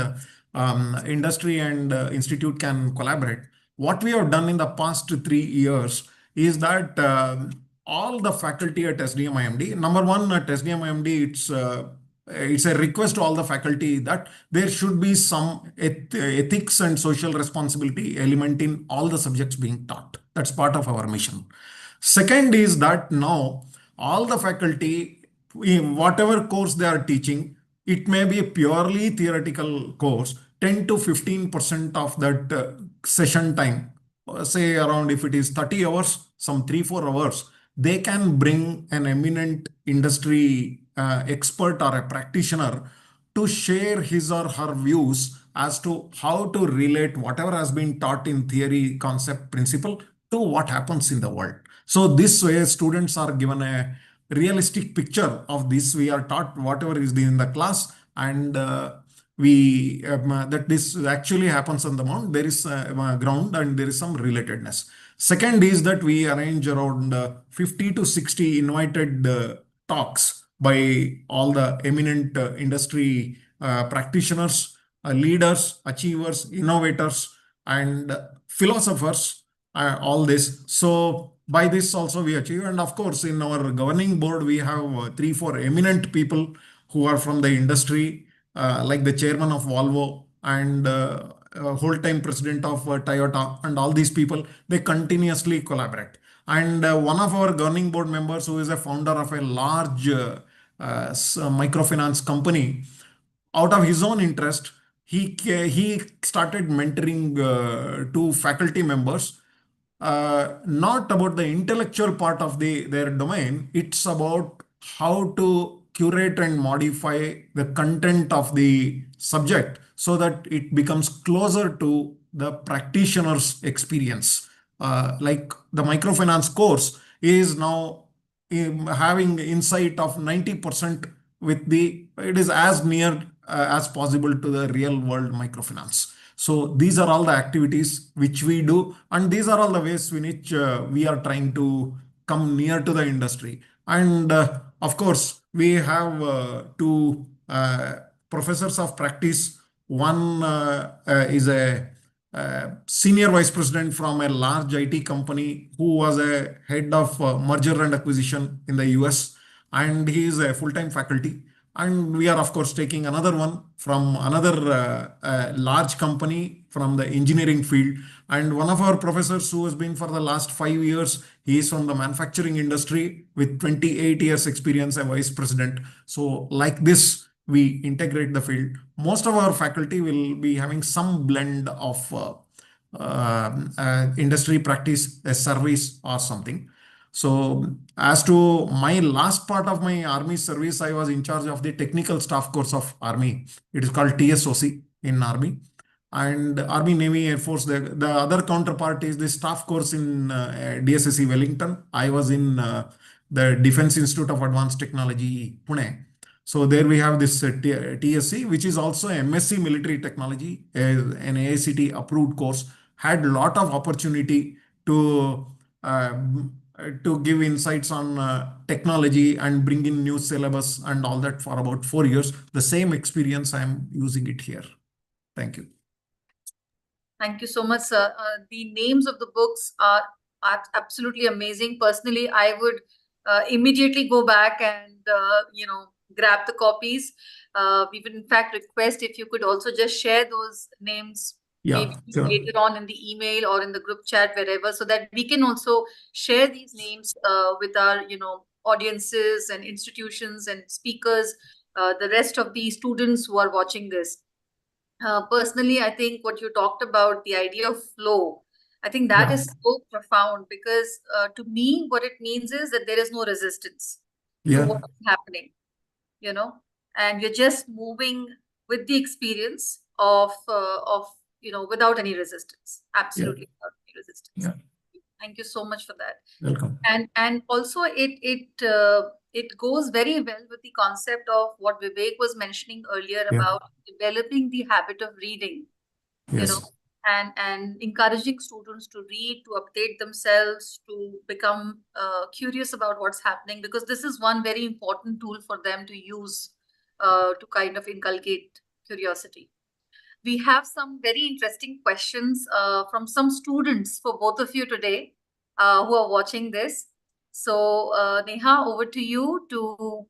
institute can collaborate, what we have done in the past 3 years is that all the faculty at SDMIMD, number one, at SDMIMD, it's a request to all the faculty that there should be some ethics and social responsibility element in all the subjects being taught. That's part of our mission. Second is that now all the faculty, in whatever course they are teaching, it may be a purely theoretical course, 10 to 15% of that session time, say around, if it is 30 hours, some 3-4 hours, they can bring an eminent industry expert or a practitioner to share his or her views as to how to relate whatever has been taught in theory, concept, principle to what happens in the world. So this way, students are given a realistic picture of this. We are taught whatever is in the class, and that this actually happens on the ground. There is ground, and there is some relatedness. Second is that we arrange around 50 to 60 invited talks by all the eminent industry practitioners, leaders, achievers, innovators, and philosophers, all this. So by this also we achieve. And of course, in our governing board, we have 3-4 eminent people who are from the industry, like the chairman of Volvo and whole-time president of Toyota, and all these people, they continuously collaborate. And one of our governing board members, who is a founder of a large microfinance company, out of his own interest, he started mentoring 2 faculty members, not about the intellectual part of their domain. It's about how to curate and modify the content of the subject so that it becomes closer to the practitioner's experience. Like the microfinance course is now having insight of 90% with it is as near as possible to the real world microfinance. So these are all the activities which we do, and these are all the ways in which we are trying to come near to the industry. And of course, we have 2 professors of practice. One is a senior vice president from a large IT company who was a head of merger and acquisition in the US, and he is a full-time faculty. And we are, of course, taking another one from another large company from the engineering field. And one of our professors, who has been for the last 5 years, he is from the manufacturing industry with 28 years experience, a vice president. So like this, we integrate the field. Most of our faculty will be having some blend of industry practice, a service or something. So as to my last part of my Army service, I was in charge of the technical staff course of Army. It is called TSOC in Army. And Army, Navy, Air Force, the other counterpart is the staff course in DSSC Wellington. I was in the Defense Institute of Advanced Technology, Pune. So there we have this TSC, which is also MSc Military Technology, an AICT approved course, had a lot of opportunity to give insights on technology and bring in new syllabus and all that for about 4 years. The same experience, I'm using it here. Thank you. Thank you so much, sir. The names of the books are absolutely amazing. Personally, I would immediately go back and, grab the copies. We would, in fact, request if you could also just share those names maybe Sure. later on in the email or in the group chat, wherever, so that we can also share these names with our, audiences and institutions and speakers, the rest of the students who are watching this. Personally, I think what you talked about, the idea of flow, I think that is so profound, because to me, what it means is that there is no resistance to what is happening, and you're just moving with the experience of without any resistance, absolutely without any resistance. Thank you so much for that. Welcome. And also it goes very well with the concept of what Vivek was mentioning earlier about developing the habit of reading, and encouraging students to read, to update themselves, to become curious about what's happening, because this is one very important tool for them to use to kind of inculcate curiosity. We have some very interesting questions from some students for both of you today who are watching this. So Neha, over to you to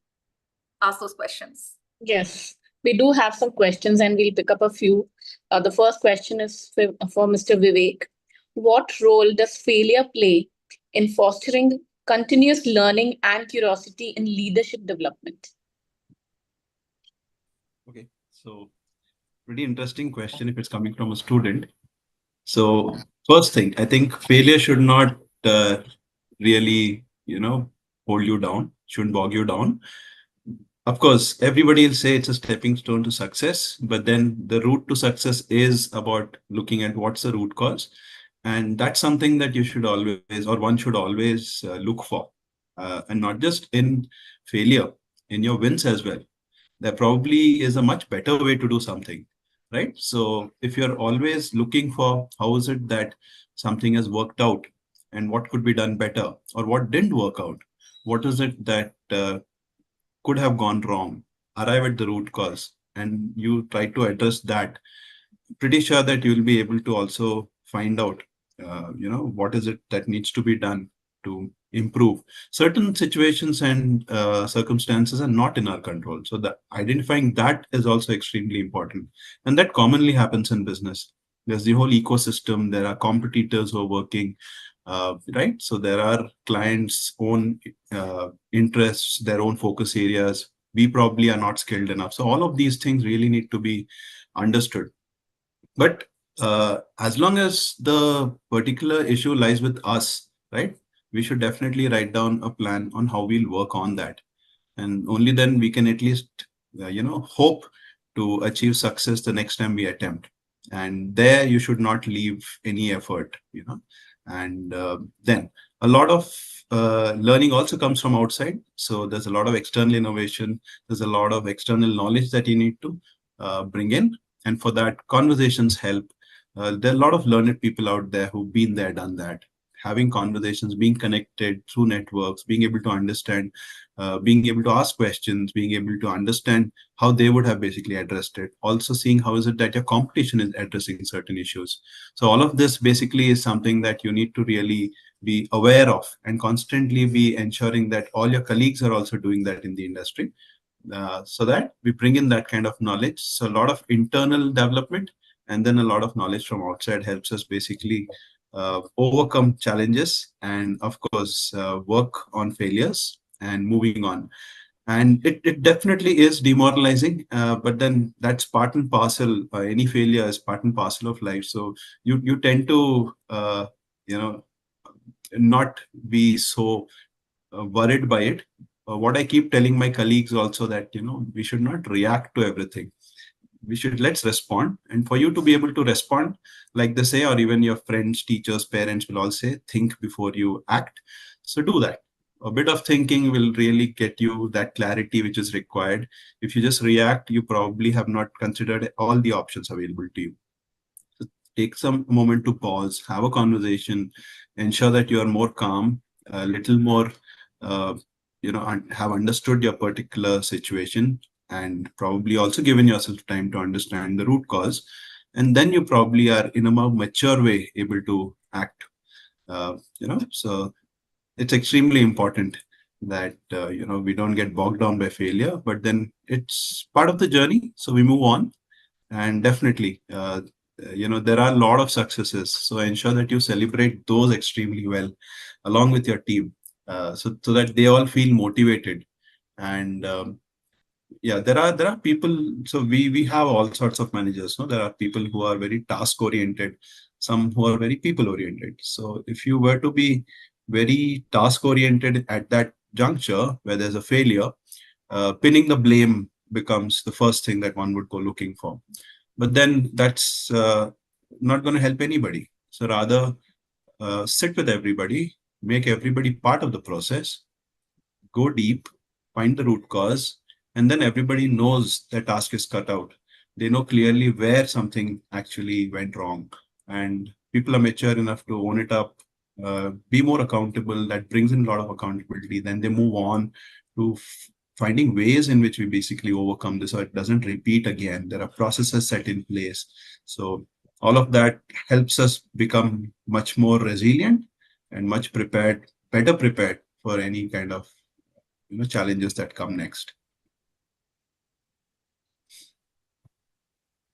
ask those questions. Yes, we do have some questions and we'll pick up a few. The first question is for Mr. Vivek. What role does failure play in fostering continuous learning and curiosity in leadership development? Okay, so pretty interesting question if it's coming from a student. So first thing, I think failure should not really, hold you down, shouldn't bog you down. Of course, everybody will say it's a stepping stone to success, but then the route to success is about looking at what's the root cause. And that's something that you should always, or one should always look for. And not just in failure, in your wins as well. There probably is a much better way to do something, right? So if you're always looking for how is it that something has worked out and what could be done better, or what didn't work out, what is it that could have gone wrong, arrive at the root cause, and you try to address that, pretty sure that you'll be able to also find out, what is it that needs to be done to improve. Certain situations and circumstances are not in our control. So that identifying that is also extremely important. And that commonly happens in business. There's the whole ecosystem. There are competitors who are working, right? So there are clients' own interests, their own focus areas. We probably are not skilled enough. So all of these things really need to be understood. But as long as the particular issue lies with us, right, we should definitely write down a plan on how we'll work on that. And only then we can at least, hope to achieve success the next time we attempt. And there you should not leave any effort, And then a lot of learning also comes from outside. So there's a lot of external innovation. There's a lot of external knowledge that you need to bring in. And for that, conversations help. There are a lot of learned people out there who've been there, done that. Having conversations, being connected through networks, being able to understand, being able to ask questions, being able to understand how they would have basically addressed it. Also seeing how is it that your competition is addressing certain issues. So all of this basically is something that you need to really be aware of and constantly be ensuring that all your colleagues are also doing that in the industry. So that we bring in that kind of knowledge. So a lot of internal development and then a lot of knowledge from outside helps us basically overcome challenges and of course work on failures and moving on. And it definitely is demoralizing, but then that's part and parcel. Any failure is part and parcel of life. So you tend to not be so worried by it. What I keep telling my colleagues also that, we should not react to everything. Let's respond. And for you to be able to respond, like they say, or even your friends, teachers, parents will all say, think before you act. So do that. A bit of thinking will really get you that clarity which is required. If you just react, you probably have not considered all the options available to you. So take some moment to pause, have a conversation, ensure that you are more calm, a little more, have understood your particular situation, and probably also given yourself time to understand the root cause. And then you probably are in a more mature way able to act. So it's extremely important that we don't get bogged down by failure, but then it's part of the journey. So we move on, and definitely, there are a lot of successes. So ensure that you celebrate those extremely well along with your team, so that they all feel motivated. And yeah, there are people. So we have all sorts of managers. No, there are people who are very task oriented, some who are very people oriented. So if you were to be very task oriented at that juncture where there's a failure, pinning the blame becomes the first thing that one would go looking for. But then that's not going to help anybody. So rather, sit with everybody, make everybody part of the process, go deep, find the root cause, and then everybody knows their task is cut out. They know clearly where something actually went wrong, and people are mature enough to own it up, be more accountable. That brings in a lot of accountability. Then they move on to finding ways in which we basically overcome this so it doesn't repeat again. There are processes set in place. So all of that helps us become much more resilient and much better prepared for any kind of challenges that come next.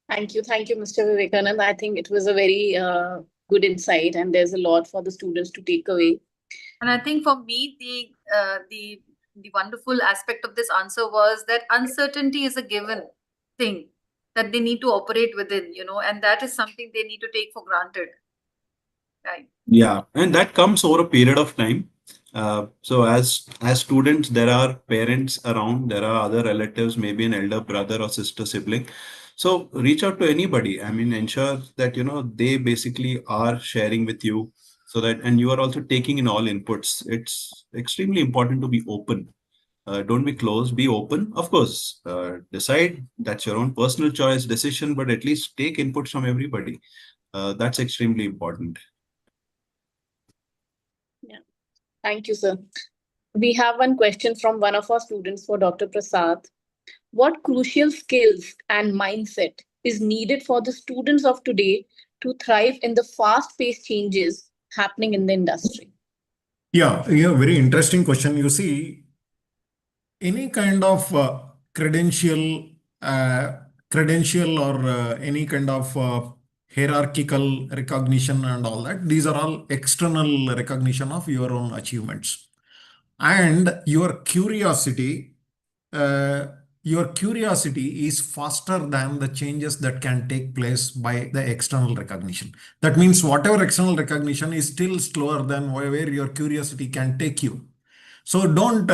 Thank you, Mr. Vivekanand. I think it was a very good insight, and there's a lot for the students to take away. And I think for me, the wonderful aspect of this answer was that uncertainty is a given thing that they need to operate within, and that is something they need to take for granted. Right. Yeah, and that comes over a period of time. So as students, there are parents around, there are other relatives, maybe an elder brother or sister sibling. So reach out to anybody. I mean, ensure that they basically are sharing with you, so that, and you are also taking in all inputs. It's extremely important to be open. Don't be closed, be open. Of course, decide, that's your own personal choice, decision, but at least take inputs from everybody. That's extremely important. Yeah. Thank you, sir. We have one question from one of our students for Dr. Prasad. What crucial skills and mindset is needed for the students of today to thrive in the fast-paced changes happening in the industry? Yeah, very interesting question. You see, any kind of credential or any kind of hierarchical recognition and all that, these are all external recognition of your own achievements. And your curiosity is faster than the changes that can take place by the external recognition. That means whatever external recognition is still slower than where your curiosity can take you. So don't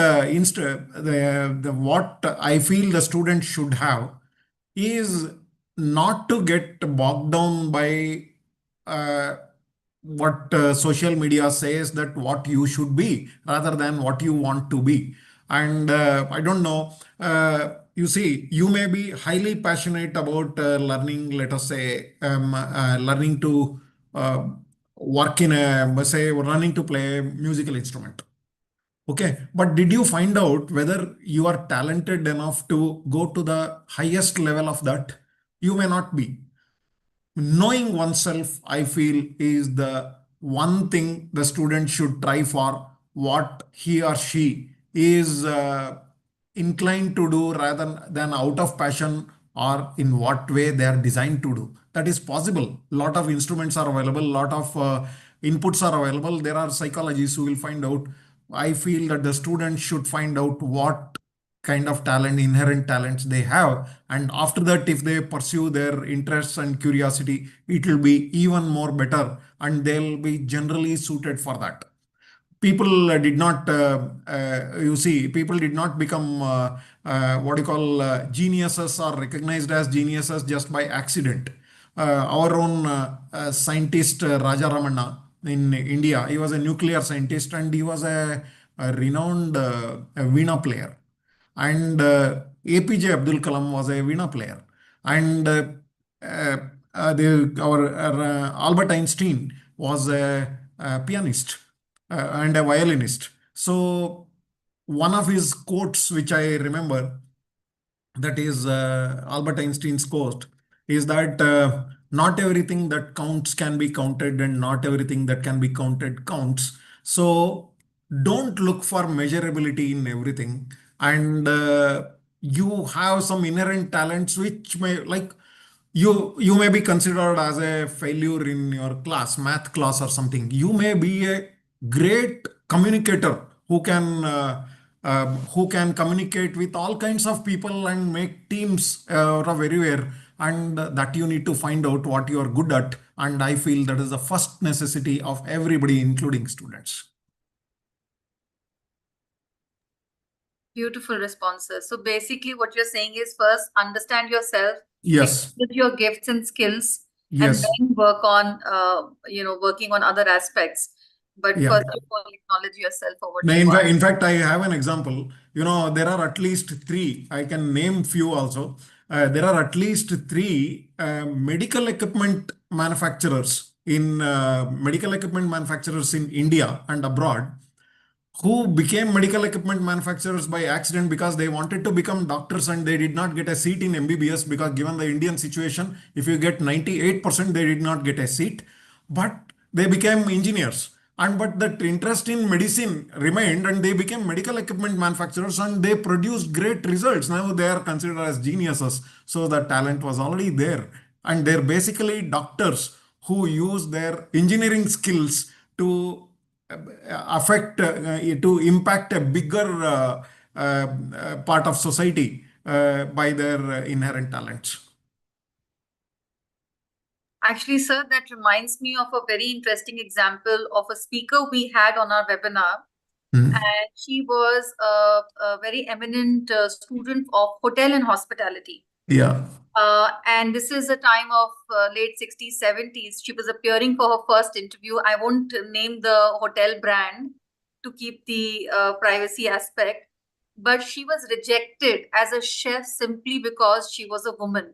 what I feel the student should have is not to get bogged down by what social media says that what you should be rather than what you want to be. And I don't know, you see, you may be highly passionate about learning, let us say, learning to work in say, learning to play a musical instrument. Okay, but did you find out whether you are talented enough to go to the highest level of that? You may not be. Knowing oneself, I feel, is the one thing the student should try for what he or she is inclined to do rather than out of passion or in what way they are designed to do. That is possible. Lot of instruments are available, lot of inputs are available. There are psychologists who will find out. I feel that the student should find out what kind of talent, inherent talents they have. And after that, if they pursue their interests and curiosity, it will be even more better and they'll be generally suited for that. people did not, you see, people did not become what you call geniuses or recognized as geniuses just by accident. Our own scientist, Raja Ramanna in India, he was a nuclear scientist and he was a renowned a Veena player. And APJ Abdul Kalam was a Veena player. And uh, our Albert Einstein was a pianist and a violinist. So one of his quotes, which I remember, that is Albert Einstein's quote, is that not everything that counts can be counted, and not everything that can be counted counts. So don't look for measurability in everything. And you have some inherent talents which may, like, you may be considered as a failure in your class, math class or something. You may be a great communicator who can communicate with all kinds of people and make teams of everywhere. And that you need to find out what you are good at. And I feel that is the first necessity of everybody, including students. Beautiful responses. So basically what you're saying is first understand yourself, Yes. with your gifts and skills, and Yes. then work on working on other aspects. But Yeah. first of all, acknowledge yourself for what you In are. fact, I have an example. There are at least three. I can name few also. There are at least three medical equipment manufacturers in India and abroad who became medical equipment manufacturers by accident because they wanted to become doctors and they did not get a seat in MBBS, because given the Indian situation, if you get 98%, they did not get a seat, but they became engineers. And but that interest in medicine remained and they became medical equipment manufacturers and they produced great results. Now they are considered as geniuses. So the talent was already there. And they're basically doctors who use their engineering skills to to impact a bigger part of society by their inherent talents. Actually, sir, that reminds me of a very interesting example of a speaker we had on our webinar. And she was a very eminent student of hotel and hospitality. Yeah. And this is a time of late 60s, 70s. She was appearing for her first interview. I won't name the hotel brand to keep the privacy aspect, but she was rejected as a chef simply because she was a woman.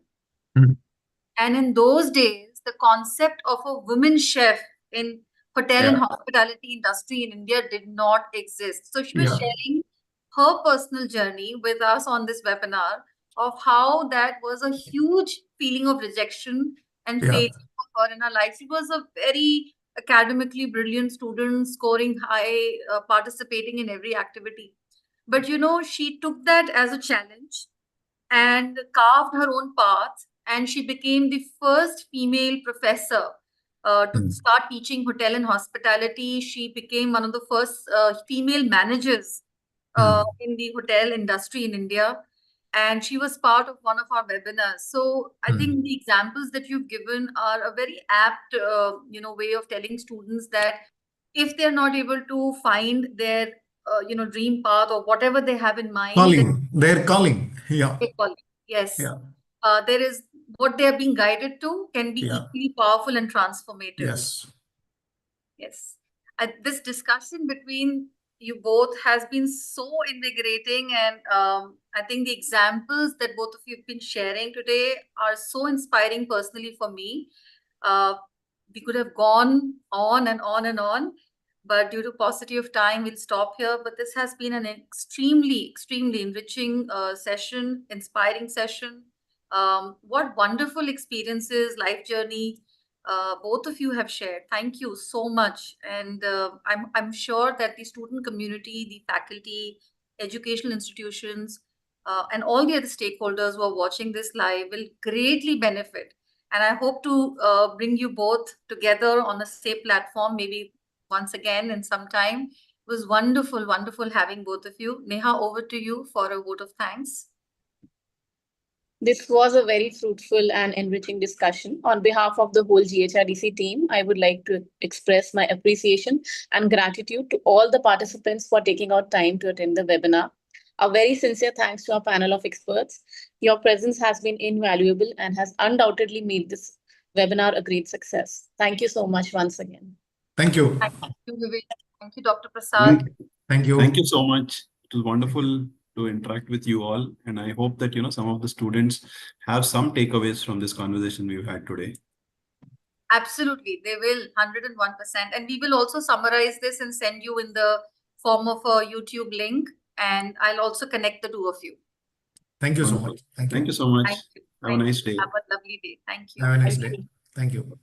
And in those days, the concept of a woman chef in hotel and hospitality industry in India did not exist. So she was sharing her personal journey with us on this webinar of how that was a huge feeling of rejection and failure for her in her life. She was a very academically brilliant student, scoring high, participating in every activity. But she took that as a challenge and carved her own path, and she became the first female professor to start teaching hotel and hospitality. She became one of the first female managers in the hotel industry in India, and she was part of one of our webinars. So I think the examples that you've given are a very apt way of telling students that if they're not able to find their dream path or whatever they have in mind, Their calling. Yeah. Yes. Yeah. There is what they are being guided to can be equally powerful and transformative. Yes. Yes. This discussion between you both has been so invigorating, and I think the examples that both of you have been sharing today are so inspiring personally for me. We could have gone on and on and on, but due to paucity of time, we'll stop here. But this has been an extremely, extremely enriching session, inspiring session. What wonderful experiences, life journey both of you have shared. Thank you so much. And I'm sure that the student community, the faculty, educational institutions, and all the other stakeholders who are watching this live will greatly benefit. And I hope to bring you both together on the same platform, maybe once again in some time. It was wonderful, wonderful having both of you. Neha, over to you for a vote of thanks. This was a very fruitful and enriching discussion. On behalf of the whole GHRDC team, I would like to express my appreciation and gratitude to all the participants for taking out time to attend the webinar. A very sincere thanks to our panel of experts. Your presence has been invaluable and has undoubtedly made this webinar a great success. Thank you so much once again. Thank you. Thank you, Vivek. Thank you, Dr. Prasad. Thank you. Thank you so much. It was wonderful to interact with you all. And I hope that, some of the students have some takeaways from this conversation we've had today. Absolutely. They will, 101%. And we will also summarize this and send you in the form of a YouTube link. And I'll also connect the two of you. Thank you so Wonderful. much. Thank you. Thank you so much. Thank you. Have a nice day. Have a lovely day. Thank you. Have a nice Thank day. you. Thank you.